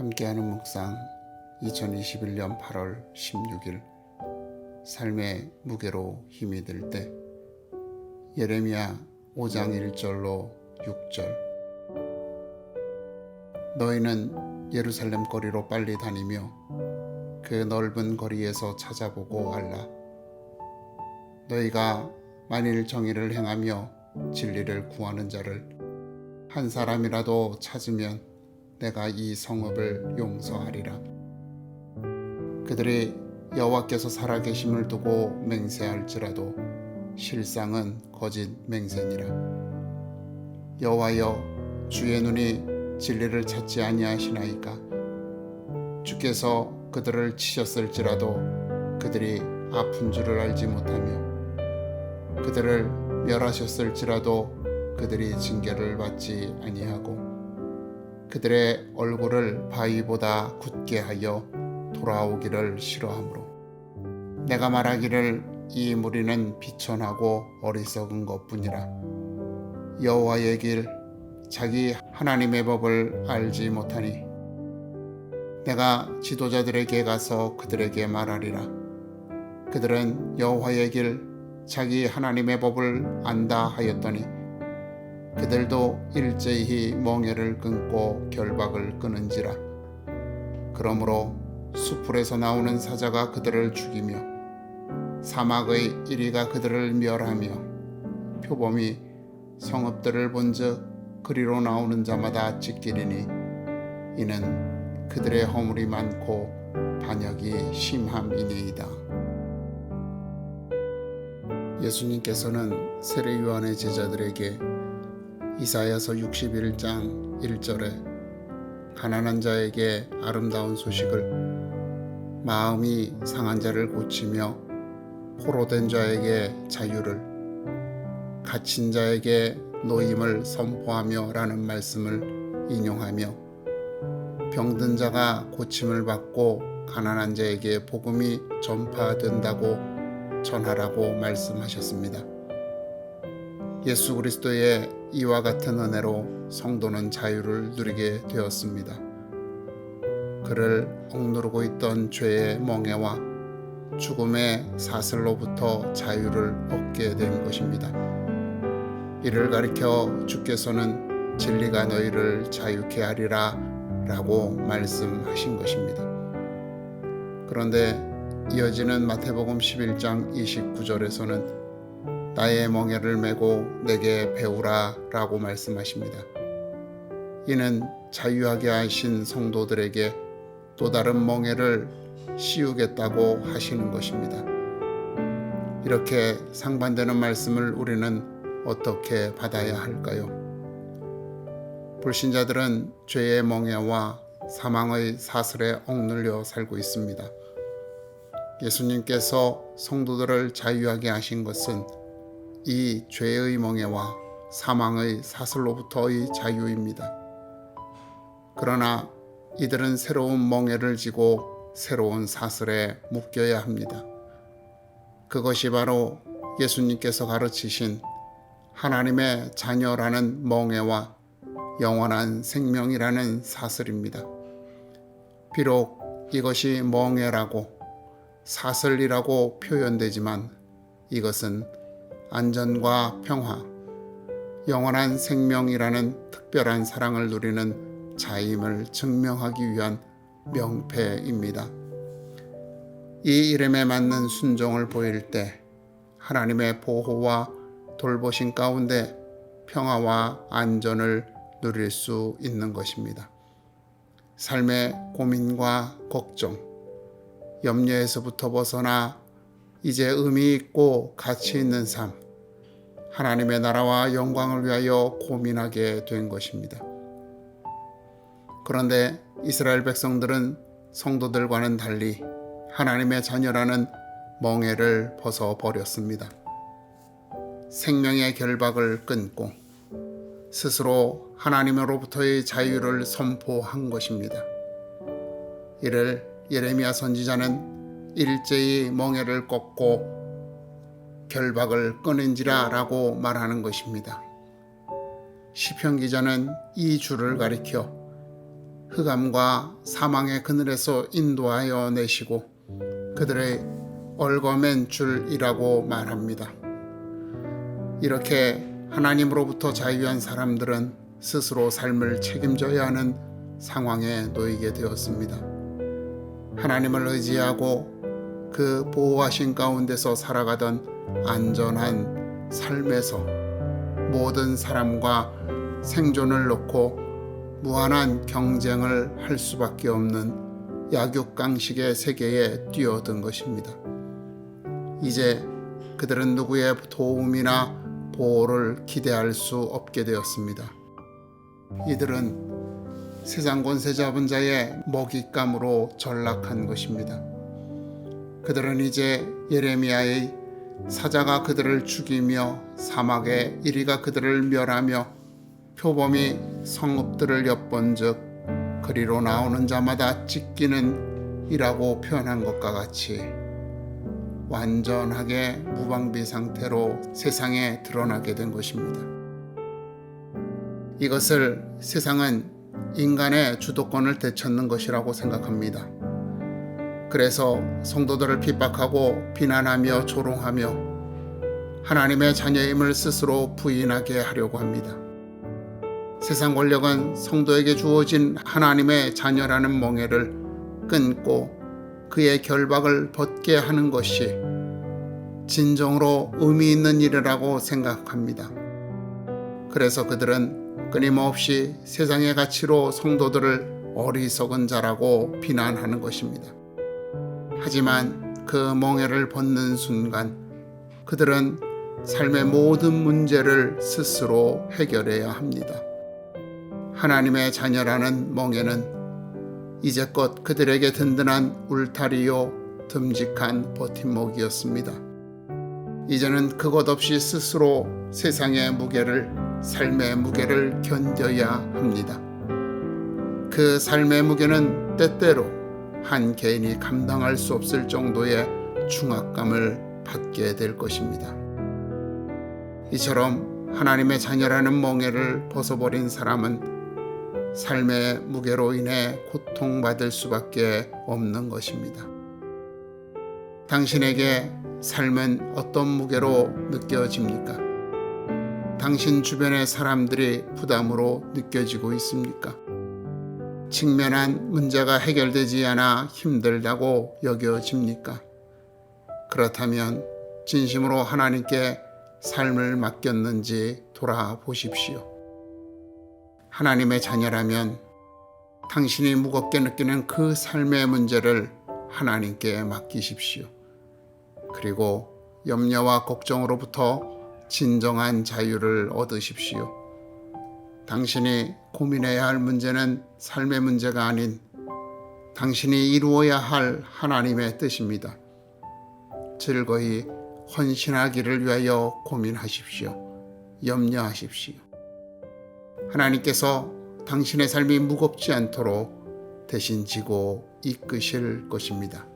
함께하는 묵상 2021년 8월 16일 삶의 무게로 힘이 들 때 예레미야 5장 1절로 6절 너희는 예루살렘 거리로 빨리 다니며 그 넓은 거리에서 찾아보고 알라. 너희가 만일 정의를 행하며 진리를 구하는 자를 한 사람이라도 찾으면 내가 이 성읍을 용서하리라. 그들이 여호와께서 살아계심을 두고 맹세할지라도 실상은 거짓 맹세니라. 여호와여, 주의 눈이 진리를 찾지 아니하시나이까? 주께서 그들을 치셨을지라도 그들이 아픈 줄을 알지 못하며 그들을 멸하셨을지라도 그들이 징계를 받지 아니하고 그들의 얼굴을 바위보다 굳게 하여 돌아오기를 싫어하므로 내가 말하기를 이 무리는 비천하고 어리석은 것뿐이라. 여호와의 길 자기 하나님의 법을 알지 못하니 내가 지도자들에게 가서 그들에게 말하리라. 그들은 여호와의 길 자기 하나님의 법을 안다 하였더니 그들도 일제히 멍에를 끊고 결박을 끊은지라. 그러므로 수풀에서 나오는 사자가 그들을 죽이며 사막의 이리가 그들을 멸하며 표범이 성읍들을 본즉 그리로 나오는 자마다 찢기리니 이는 그들의 허물이 많고 반역이 심함이니이다. 예수님께서는 세례 요한의 제자들에게 이사야서 61장 1절에 가난한 자에게 아름다운 소식을, 마음이 상한 자를 고치며 포로된 자에게 자유를, 갇힌 자에게 노임을 선포하며 라는 말씀을 인용하며 병든 자가 고침을 받고 가난한 자에게 복음이 전파된다고 전하라고 말씀하셨습니다. 예수 그리스도의 이와 같은 은혜로 성도는 자유를 누리게 되었습니다. 그를 억누르고 있던 죄의 멍에와 죽음의 사슬로부터 자유를 얻게 된 것입니다. 이를 가리켜 주께서는 진리가 너희를 자유케 하리라 라고 말씀하신 것입니다. 그런데 이어지는 마태복음 11장 29절에서는 나의 멍에를 메고 내게 배우라 라고 말씀하십니다. 이는 자유하게 하신 성도들에게 또 다른 멍에를 씌우겠다고 하시는 것입니다. 이렇게 상반되는 말씀을 우리는 어떻게 받아야 할까요? 불신자들은 죄의 멍에와 사망의 사슬에 억눌려 살고 있습니다. 예수님께서 성도들을 자유하게 하신 것은 이 죄의 멍에와 사망의 사슬로부터의 자유입니다. 그러나 이들은 새로운 멍에를 지고 새로운 사슬에 묶여야 합니다. 그것이 바로 예수님께서 가르치신 하나님의 자녀라는 멍에와 영원한 생명이라는 사슬입니다. 비록 이것이 멍에라고 사슬이라고 표현되지만 이것은 안전과 평화, 영원한 생명이라는 특별한 사랑을 누리는 자임을 증명하기 위한 명패입니다. 이 이름에 맞는 순종을 보일 때 하나님의 보호와 돌보심 가운데 평화와 안전을 누릴 수 있는 것입니다. 삶의 고민과 걱정, 염려에서부터 벗어나 이제 의미 있고 가치 있는 삶, 하나님의 나라와 영광을 위하여 고민하게 된 것입니다. 그런데 이스라엘 백성들은 성도들과는 달리 하나님의 자녀라는 멍에를 벗어버렸습니다. 생명의 결박을 끊고 스스로 하나님으로부터의 자유를 선포한 것입니다. 이를 예레미야 선지자는 일제히 멍에를 꺾고 결박을 끊은지라 라고 말하는 것입니다. 시편 기자는 이 줄을 가리켜 흑암과 사망의 그늘에서 인도하여 내시고 그들의 얽어맨 줄이라고 말합니다. 이렇게 하나님으로부터 자유한 사람들은 스스로 삶을 책임져야 하는 상황에 놓이게 되었습니다. 하나님을 의지하고 그 보호하신 가운데서 살아가던 안전한 삶에서 모든 사람과 생존을 놓고 무한한 경쟁을 할 수밖에 없는 약육강식의 세계에 뛰어든 것입니다. 이제 그들은 누구의 도움이나 보호를 기대할 수 없게 되었습니다. 이들은 세상 권세 잡은 자의 먹잇감으로 전락한 것입니다. 그들은 이제 예레미야의 사자가 그들을 죽이며 사막의 이리가 그들을 멸하며 표범이 성읍들을 엿본즉 그리로 나오는 자마다 찢기는 이라고 표현한 것과 같이 완전하게 무방비 상태로 세상에 드러나게 된 것입니다. 이것을 세상은 인간의 주도권을 되찾는 것이라고 생각합니다. 그래서 성도들을 핍박하고 비난하며 조롱하며 하나님의 자녀임을 스스로 부인하게 하려고 합니다. 세상 권력은 성도에게 주어진 하나님의 자녀라는 멍에를 끊고 그의 결박을 벗게 하는 것이 진정으로 의미 있는 일이라고 생각합니다. 그래서 그들은 끊임없이 세상의 가치로 성도들을 어리석은 자라고 비난하는 것입니다. 하지만 그 멍에를 벗는 순간 그들은 삶의 모든 문제를 스스로 해결해야 합니다. 하나님의 자녀라는 멍에는 이제껏 그들에게 든든한 울타리요 듬직한 버팀목이었습니다. 이제는 그것 없이 스스로 세상의 무게를, 삶의 무게를 견뎌야 합니다. 그 삶의 무게는 때때로 한 개인이 감당할 수 없을 정도의 중압감을 받게 될 것입니다. 이처럼 하나님의 자녀라는 멍에를 벗어버린 사람은 삶의 무게로 인해 고통받을 수밖에 없는 것입니다. 당신에게 삶은 어떤 무게로 느껴집니까? 당신 주변의 사람들이 부담으로 느껴지고 있습니까? 직면한 문제가 해결되지 않아 힘들다고 여겨집니까? 그렇다면 진심으로 하나님께 삶을 맡겼는지 돌아보십시오. 하나님의 자녀라면 당신이 무겁게 느끼는 그 삶의 문제를 하나님께 맡기십시오. 그리고 염려와 걱정으로부터 진정한 자유를 얻으십시오. 당신이 고민해야 할 문제는 삶의 문제가 아닌 당신이 이루어야 할 하나님의 뜻입니다. 즐거이 헌신하기를 위하여 고민하십시오. 염려하십시오. 하나님께서 당신의 삶이 무겁지 않도록 대신 지고 이끄실 것입니다.